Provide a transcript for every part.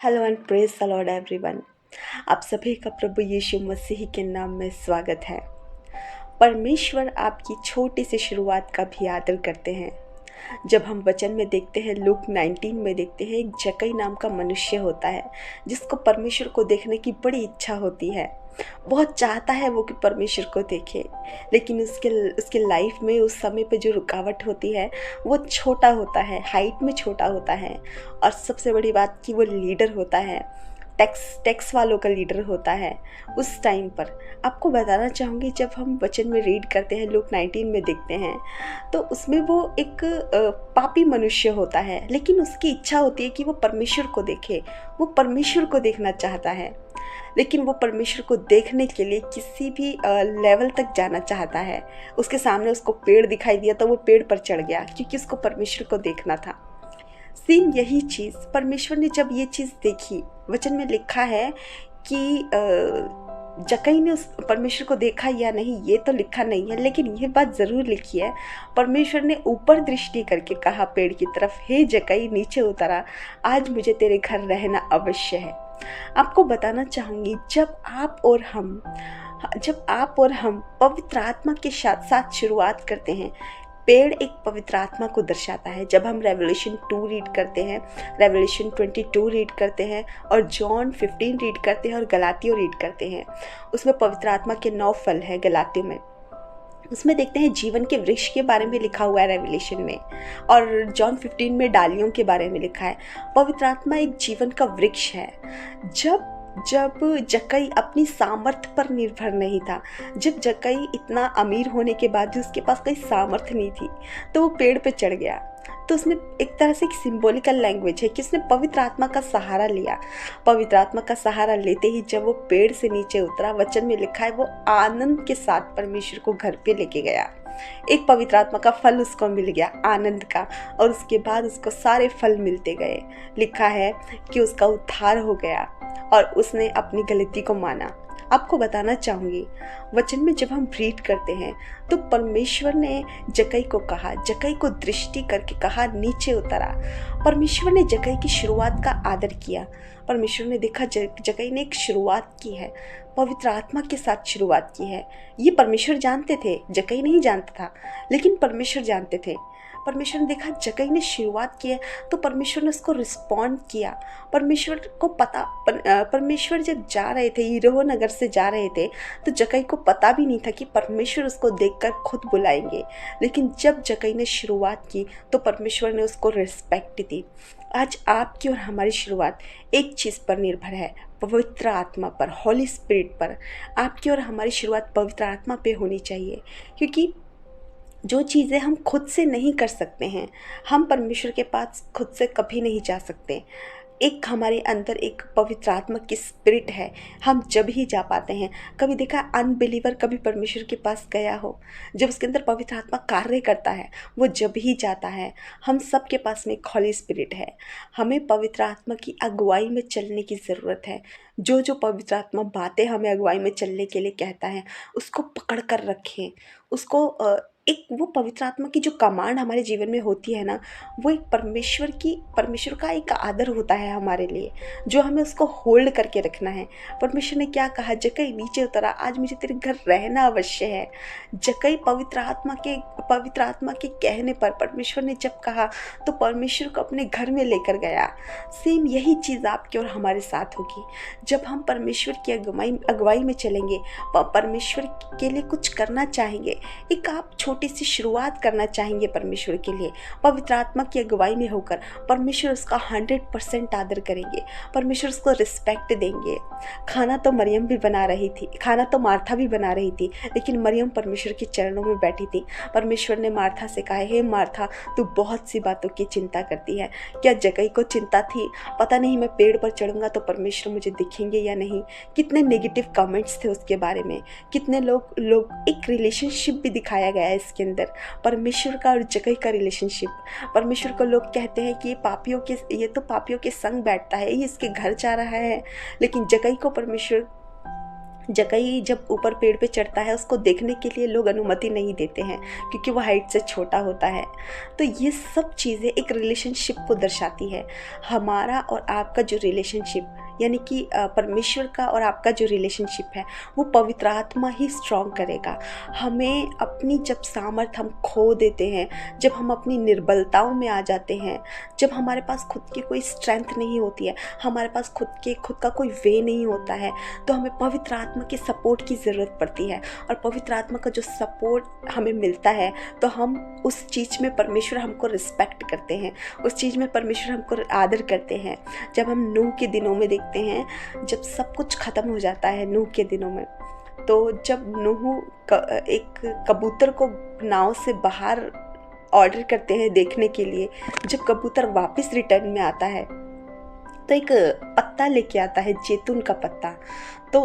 Hello and praise the Lord everyone. आप सभी का प्रभु यीशु मसीह के नाम में स्वागत है। परमेश्वर आपकी छोटी सी शुरुआत का भी आदर करते हैं। जब हम वचन में देखते हैं, लूक 19 में देखते हैं, एक जक्कई नाम का मनुष्य होता है जिसको परमेश्वर को देखने की बड़ी इच्छा होती है। बहुत चाहता है वो कि परमेश्वर को देखे, लेकिन उसके लाइफ में उस समय पे जो रुकावट होती है वो छोटा होता है, हाइट में छोटा होता है। और सबसे बड़ी बात कि वो लीडर होता है, टैक्स वालों का लीडर होता है उस टाइम पर। आपको बताना चाहूँगी, जब हम वचन में रीड करते हैं, लूक 19 में देखते हैं, तो उसमें वो एक पापी मनुष्य होता है, लेकिन उसकी इच्छा होती है कि वो परमेश्वर को देखे। वो परमेश्वर को देखना चाहता है, लेकिन वो परमेश्वर को देखने के लिए किसी भी लेवल तक जाना चाहता है। उसके सामने उसको पेड़ दिखाई दिया तो वो पेड़ पर चढ़ गया, क्योंकि उसको परमेश्वर को देखना था। सेम यही चीज़ परमेश्वर ने जब ये चीज़ देखी, वचन में लिखा है कि जक्कई ने उस परमेश्वर को देखा या नहीं ये तो लिखा नहीं है, लेकिन ये बात ज़रूर लिखी है। परमेश्वर ने ऊपर दृष्टि करके कहा पेड़ की तरफ, हे जक्कई नीचे उतरा, आज मुझे तेरे घर रहना अवश्य है। आपको बताना चाहूँगी, जब आप और हम पवित्र आत्मा के साथ साथ शुरुआत करते हैं। पेड़ एक पवित्र आत्मा को दर्शाता है। जब हम रेवलेशन 2 रीड करते हैं, रेवलेशन 22 रीड करते हैं, और जॉन 15 रीड करते हैं, और गलातियों रीड करते हैं, उसमें पवित्र आत्मा के 9 फल है गलातियों में। उसमें देखते हैं जीवन के वृक्ष के बारे में लिखा हुआ है रेवलेशन में, और जॉन 15 में डालियों के बारे में लिखा है। पवित्र आत्मा एक जीवन का वृक्ष है। जब जब जक्कई अपनी सामर्थ्य पर निर्भर नहीं था, जब जक्कई इतना अमीर होने के बाद भी उसके पास कोई सामर्थ्य नहीं थी, तो वो पेड़ पे चढ़ गया। तो उसमें एक तरह से एक सिंबॉलिकल लैंग्वेज है कि उसने पवित्र आत्मा का सहारा लिया। पवित्र आत्मा का सहारा लेते ही जब वो पेड़ से नीचे उतरा, वचन में लिखा है वो आनंद के साथ परमेश्वर को घर पे लेके गया। एक पवित्र आत्मा का फल उसको मिल गया, आनंद का, और उसके बाद उसको सारे फल मिलते गए। लिखा है कि उसका उद्धार हो गया और उसने अपनी गलती को माना। आपको बताना चाहूँगी, वचन में जब हम रीड करते हैं तो परमेश्वर ने जक्कई को कहा, जक्कई को दृष्टि करके कहा नीचे उतरा। परमेश्वर ने जक्कई की शुरुआत का आदर किया। परमेश्वर ने देखा जक्कई ने एक शुरुआत की है, पवित्र आत्मा के साथ शुरुआत की है। ये परमेश्वर जानते थे, जक्कई नहीं जानता था, लेकिन परमेश्वर जानते थे। परमेश्वर ने देखा जक्कई ने शुरुआत की है, तो परमेश्वर ने उसको रिस्पॉन्ड किया। परमेश्वर को पता परमेश्वर जब जा रहे थे, यरीहो नगर से जा रहे थे, तो जक्कई को पता भी नहीं था कि परमेश्वर उसको देखकर खुद बुलाएंगे। लेकिन जब जक्कई ने शुरुआत की तो परमेश्वर ने उसको रिस्पेक्ट दी। आज आपकी और हमारी शुरुआत एक चीज़ पर निर्भर है, पवित्र आत्मा पर, हॉली स्पिरिट पर। आपकी और हमारी शुरुआत पवित्र आत्मा पे होनी चाहिए, क्योंकि जो चीज़ें हम खुद से नहीं कर सकते हैं, हम परमेश्वर के पास खुद से कभी नहीं जा सकते। एक हमारे अंदर एक पवित्र आत्मा की स्पिरिट है, हम जब ही जा पाते हैं। कभी देखा अनबिलीवर कभी परमेश्वर के पास गया हो? जब उसके अंदर पवित्र आत्मा कार्य करता है, वो जब ही जाता है। हम सब के पास में एक हॉली स्पिरिट है। हमें पवित्र आत्मा की अगुवाई में चलने की ज़रूरत है। जो जो पवित्र आत्मा बातें हमें अगुवाई में चलने के लिए कहता है, उसको पकड़ कर रखें। उसको एक वो पवित्र आत्मा की जो कमांड हमारे जीवन में होती है ना, वो एक परमेश्वर का एक आदर होता है हमारे लिए, जो हमें उसको होल्ड करके रखना है। परमेश्वर ने क्या कहा, जक्कई नीचे उतरा, आज मुझे तेरे घर रहना अवश्य है। जक्कई पवित्र आत्मा के कहने पर परमेश्वर ने जब कहा, तो परमेश्वर को अपने घर में लेकर गया। सेम यही चीज़ आपके और हमारे साथ होगी। जब हम परमेश्वर की अगुवाई में चलेंगे, परमेश्वर के लिए कुछ करना चाहेंगे, एक आप छोटी सी शुरुआत करना चाहेंगे परमेश्वर के लिए, पवित्र आत्मा की अगुवाई में होकर, परमेश्वर उसका 100% आदर करेंगे। परमेश्वर उसको रिस्पेक्ट देंगे। खाना तो मरियम भी बना रही थी, खाना तो मार्था भी बना रही थी, लेकिन मरियम परमेश्वर के चरणों में बैठी थी। परमेश्वर ने मार्था से कहा, हे मार्था, तू बहुत सी बातों की चिंता करती है। क्या जक्कई को चिंता थी, पता नहीं मैं पेड़ पर चढ़ूंगा तो परमेश्वर मुझे दिखेंगे या नहीं? कितने नेगेटिव कमेंट्स थे उसके बारे में, कितने लोग एक रिलेशनशिप भी दिखाया गया है इसके अंदर, परमेश्वर का और जक्कई का रिलेशनशिप। परमेश्वर को लोग कहते हैं कि ये तो पापियों के संग बैठता है, ये इसके घर जा रहा है, लेकिन जक्कई को परमेश्वर जकई जब ऊपर पेड़ पे चढ़ता है उसको देखने के लिए लोग अनुमति नहीं देते हैं क्योंकि वो हाइट से छोटा होता है। तो ये सब चीज़ें एक रिलेशनशिप को दर्शाती है। हमारा और आपका जो रिलेशनशिप यानी कि परमेश्वर का और आपका जो रिलेशनशिप है वो पवित्र आत्मा ही स्ट्रॉन्ग करेगा। हमें अपनी जब सामर्थ हम खो देते हैं, जब हम अपनी निर्बलताओं में आ जाते हैं, जब हमारे पास खुद की कोई स्ट्रेंथ नहीं होती है, हमारे पास खुद का कोई वे नहीं होता है, तो हमें पवित्र आत्मा के सपोर्ट की ज़रूरत पड़ती है। और पवित्र आत्मा का जो सपोर्ट हमें मिलता है तो हम उस चीज़ में परमेश्वर हमको रिस्पेक्ट करते हैं, उस चीज़ में परमेश्वर हमको आदर करते हैं। जब हम नूह के दिनों में देखते हैं, जब सब कुछ ख़त्म हो जाता है नूह के दिनों में, तो जब नूह एक कबूतर को नाव से बाहर ऑर्डर करते हैं देखने के लिए, जब कबूतर वापस रिटर्न में आता है तो एक पत्ता लेके आता है, जैतून का पत्ता। तो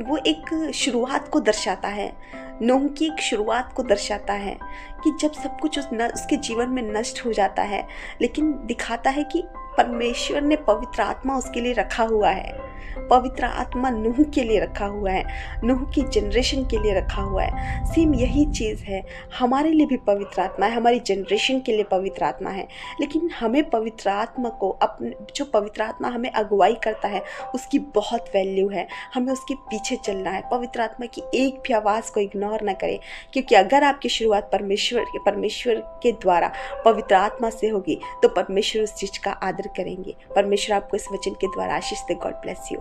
वो एक शुरुआत को दर्शाता है, नूह की एक शुरुआत को दर्शाता है कि जब सब कुछ उसके जीवन में नष्ट हो जाता है, लेकिन दिखाता है कि परमेश्वर ने पवित्र आत्मा उसके लिए रखा हुआ है। पवित्र आत्मा नूह के लिए रखा हुआ है, नूह की जनरेशन के लिए रखा हुआ है। सेम यही चीज़ है, हमारे लिए भी पवित्र आत्मा है, हमारी जनरेशन के लिए पवित्र आत्मा है। लेकिन हमें पवित्र आत्मा को, अपने जो पवित्र आत्मा हमें अगुवाई करता है उसकी बहुत वैल्यू है, हमें उसके पीछे चलना है। पवित्र आत्मा की एक भी आवाज़ को इग्नोर ना करें, क्योंकि अगर आपकी शुरुआत परमेश्वर के द्वारा पवित्र आत्मा से होगी तो परमेश्वर उस चीज़ का आदर करेंगे। परमेश्वर आपको इस वचन के द्वारा आशीष दे। God bless you.